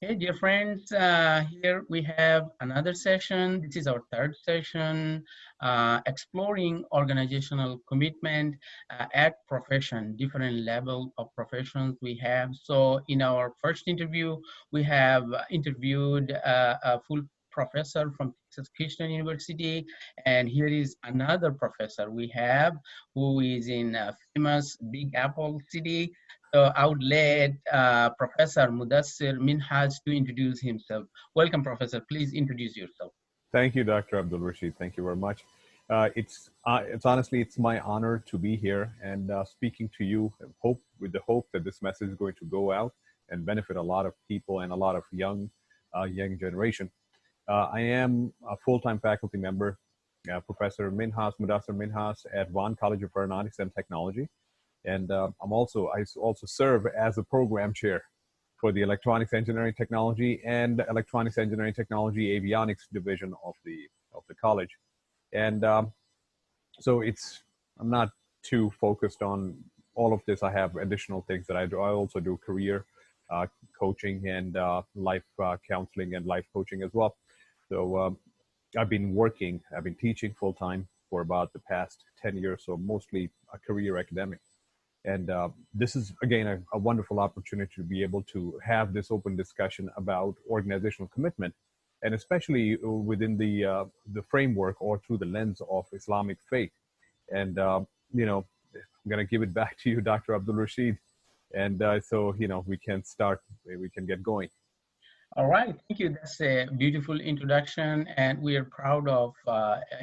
Okay, dear friends, here we have another session. This is our third session, exploring organizational commitment at profession, different level of professions we have. So in our first interview, we have interviewed a full professor from Texas Christian University, and here is another professor we have who is in famous Big Apple City. So I would let Professor Mudassar Minhas to introduce himself. Welcome, Professor. Please introduce yourself. Thank you, Dr. Abul Rashid. Thank you very much. It's honestly, it's my honor to be here and speaking to you. With the hope that this message is going to go out and benefit a lot of people and a lot of young generation. I am a full-time faculty member, Professor Mudassar Minhas at Vaughn College of Aeronautics and Technology, and I also serve as a program chair for the Electronics Engineering Technology and Electronics Engineering Technology Avionics division of the college. And so I'm not too focused on all of this. I have additional things that I do. I also do career coaching and life counseling and life coaching as well. So I've been teaching full time for about the past 10 years, so mostly a career academic. And this is, again, a wonderful opportunity to be able to have this open discussion about organizational commitment, and especially within the framework or through the lens of Islamic faith. And, I'm going to give it back to you, Dr. Abul Rashid. And so, we can get going. All right, thank you. That's a beautiful introduction, and we are proud of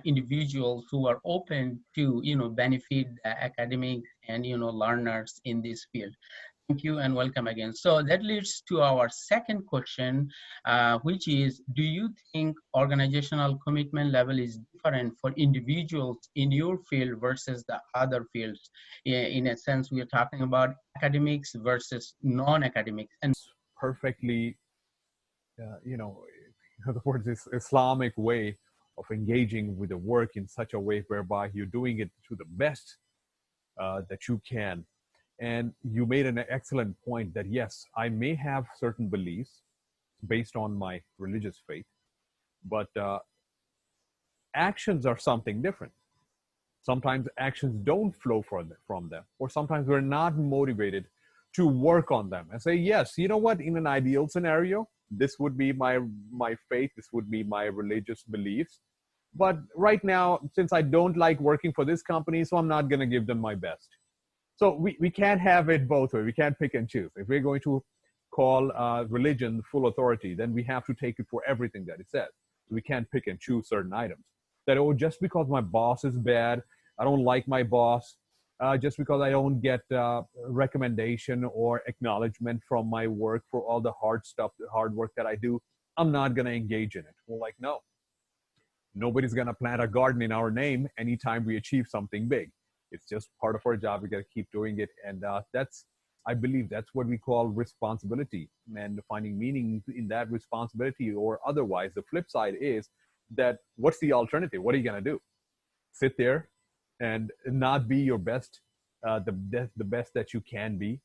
individuals who are open to, benefit the academics and, learners in this field. Thank you and welcome again. So that leads to our second question, which is, do you think organizational commitment level is different for individuals in your field versus the other fields? In a sense, we are talking about academics versus non-academics. And perfectly, in other words, this Islamic way of engaging with the work in such a way whereby you're doing it to the best that you can. And you made an excellent point that, yes, I may have certain beliefs based on my religious faith, but actions are something different. Sometimes actions don't flow from them, or sometimes we're not motivated to work on them and say, yes, you know what, in an ideal scenario, this would be my faith, this would be my religious beliefs. But right now, since I don't like working for this company, so I'm not going to give them my best. So we can't have it both ways. We can't pick and choose. If we're going to call religion full authority, then we have to take it for everything that it says. We can't pick and choose certain items. That, oh, just because my boss is bad, I don't like my boss, just because I don't get recommendation or acknowledgement from my work for all the hard work that I do, I'm not going to engage in it. Well, like, no. Nobody's going to plant a garden in our name anytime we achieve something big. It's just part of our job. We got to keep doing it. And I believe that's what we call responsibility, and finding meaning in that responsibility, or otherwise. The flip side is that, what's the alternative? What are you going to do? Sit there and not be your best, the best that you can be?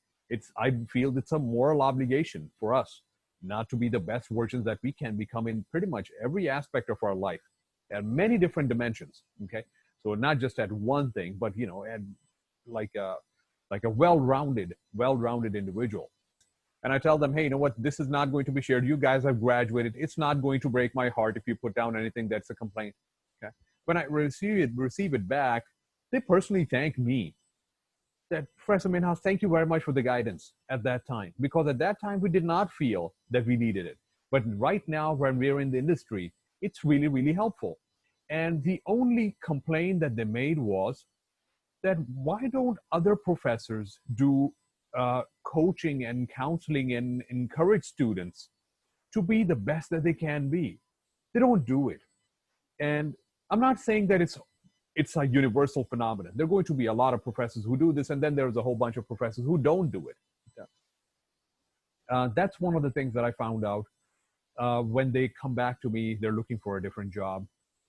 I feel it's a moral obligation for us not to be the best versions that we can become in pretty much every aspect of our life, at many different dimensions. Okay. So not just at one thing, but, at like a well-rounded individual. And I tell them, hey, you know what? This is not going to be shared. You guys have graduated. It's not going to break my heart if you put down anything that's a complaint. Okay. When I receive it back, they personally thank me. That, Professor Minhas, thank you very much for the guidance at that time. Because at that time, we did not feel that we needed it. But right now, when we're in the industry, it's really, really helpful. And the only complaint that they made was that, why don't other professors do coaching and counseling and encourage students to be the best that they can be? They don't do it. And I'm not saying that it's a universal phenomenon. There are going to be a lot of professors who do this, and then there's a whole bunch of professors who don't do it. That's one of the things that I found out. When they come back to me, they're looking for a different job.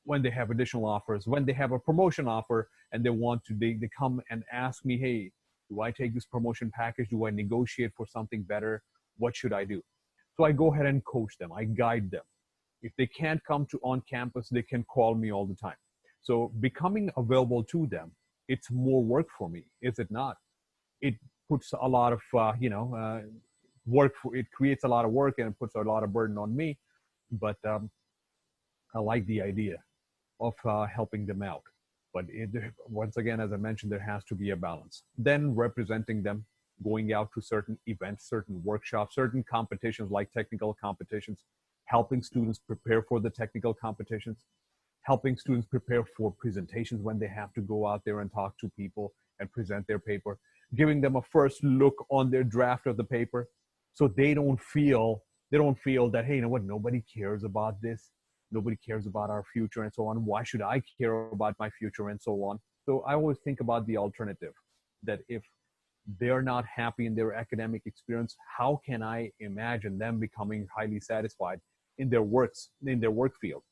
When they have additional offers, when they have a promotion offer and they come and ask me, hey, do I take this promotion package? Do I negotiate for something better? What should I do? So I go ahead and coach them. I guide them. If they can't come to on campus, they can call me all the time. So becoming available to them, it's more work for me, is it not? It puts a lot of work. It creates a lot of work and it puts a lot of burden on me. But I like the idea of helping them out. But once again, as I mentioned, there has to be a balance. Then representing them, going out to certain events, certain workshops, certain competitions like technical competitions, helping students prepare for the technical competitions, helping students prepare for presentations when they have to go out there and talk to people and present their paper, giving them a first look on their draft of the paper so they don't feel that, hey, you know what, nobody cares about this, nobody cares about our future and so on. Why should I care about my future and so on? So I always think about the alternative, that if they're not happy in their academic experience, how can I imagine them becoming highly satisfied in their work field?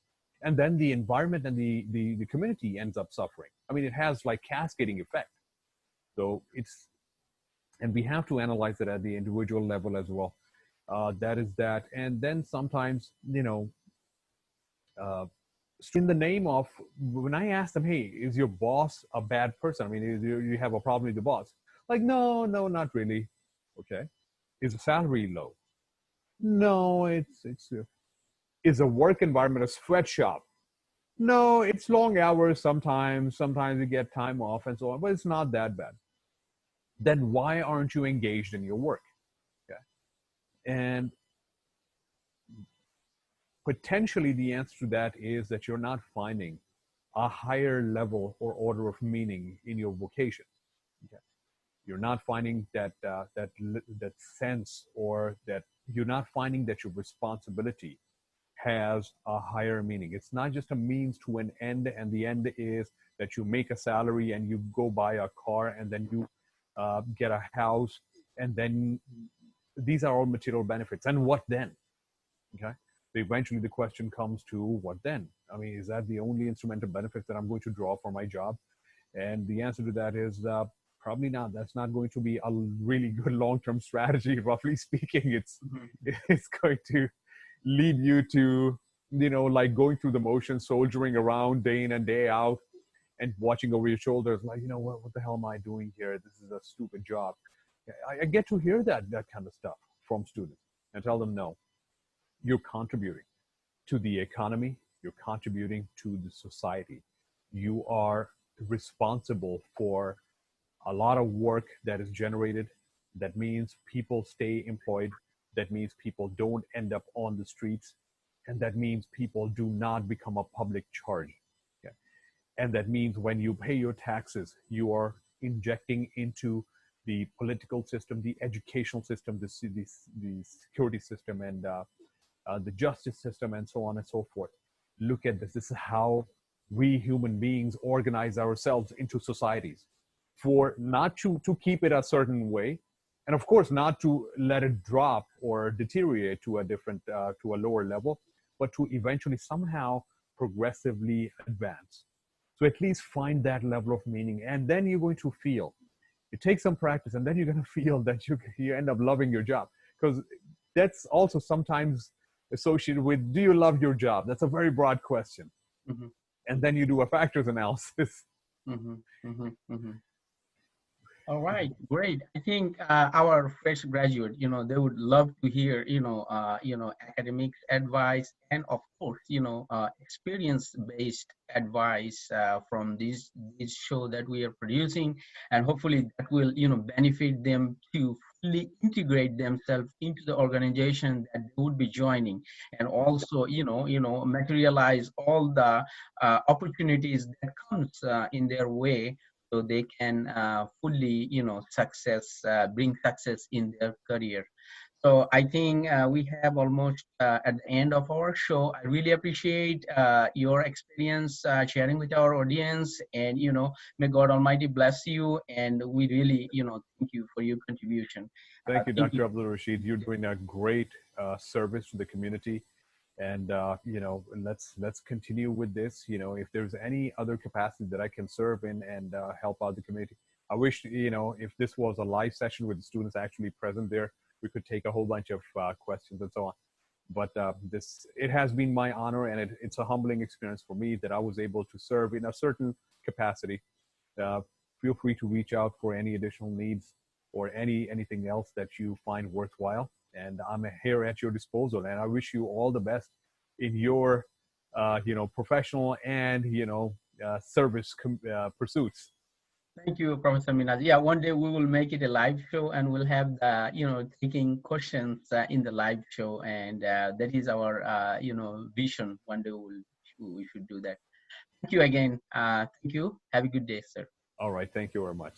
And then the environment and the community ends up suffering. I mean, it has like cascading effect. So and we have to analyze it at the individual level as well. That is that. And then sometimes, uh, in the name of, when I ask them, hey, is your boss a bad person? I mean, you have a problem with the boss? Like, no, not really. Okay. Is the salary low? No, is a work environment a sweatshop? No, it's long hours sometimes. Sometimes you get time off and so on, but it's not that bad. Then why aren't you engaged in your work? Okay. And potentially the answer to that is that you're not finding a higher level or order of meaning in your vocation. Okay. You're not finding that sense, or that you're not finding that your responsibility has a higher meaning. It's not just a means to an end, and the end is that you make a salary and you go buy a car and then you get a house, and then these are all material benefits. And what then? Okay. So eventually the question comes to, what then? I mean, is that the only instrument of benefits that I'm going to draw for my job? And the answer to that is probably not. That's not going to be a really good long-term strategy. Roughly speaking, it's going to lead you to, like going through the motions, soldiering around day in and day out, and watching over your shoulders, like, what the hell am I doing here? This is a stupid job. I get to hear that kind of stuff from students, and tell them, no, you're contributing to the economy, you're contributing to the society. You are responsible for a lot of work that is generated. That means people stay employed. That means people don't end up on the streets. And that means people do not become a public charge. Okay? And that means when you pay your taxes, you are injecting into the political system, the educational system, the security system, and the justice system, and so on and so forth. Look at this. This is how we human beings organize ourselves into societies, for not to keep it a certain way, and of course not to let it drop or deteriorate to a lower level, but to eventually somehow progressively advance. So at least find that level of meaning, and then you're going to feel. It takes some practice, and then you're going to feel that you end up loving your job, because that's also sometimes associated with, do you love your job? That's a very broad question. Mm-hmm. And then you do a factors analysis. Mm-hmm. Mm-hmm. Mm-hmm. All right, great. I think our fresh graduate, they would love to hear, academics advice, and of course, experience-based advice from this show that we are producing, and hopefully that will, benefit them to fully integrate themselves into the organization that they would be joining, and also, materialize all the opportunities that comes in their way, so they can fully, bring success in their career. So I think we have almost at the end of our show. I really appreciate your experience sharing with our audience, and may God Almighty bless you. And we really, thank you for your contribution. Thank you, Thank you. Dr. Abul Rashid. You're doing a great service to the community, and let's continue with this. If there's any other capacity that I can serve in and help out the community, I wish if this was a live session with the students actually present there, we could take a whole bunch of questions and so on. But it has been my honor, and it's a humbling experience for me that I was able to serve in a certain capacity. Uh, Feel free to reach out for any additional needs or anything else that you find worthwhile. And I'm here at your disposal. And I wish you all the best in your, professional and service pursuits. Thank you, Professor Minhas. Yeah, one day we will make it a live show and we'll have taking questions in the live show, and that is our vision. One day we should do that. Thank you again. Thank you. Have a good day, sir. All right. Thank you very much.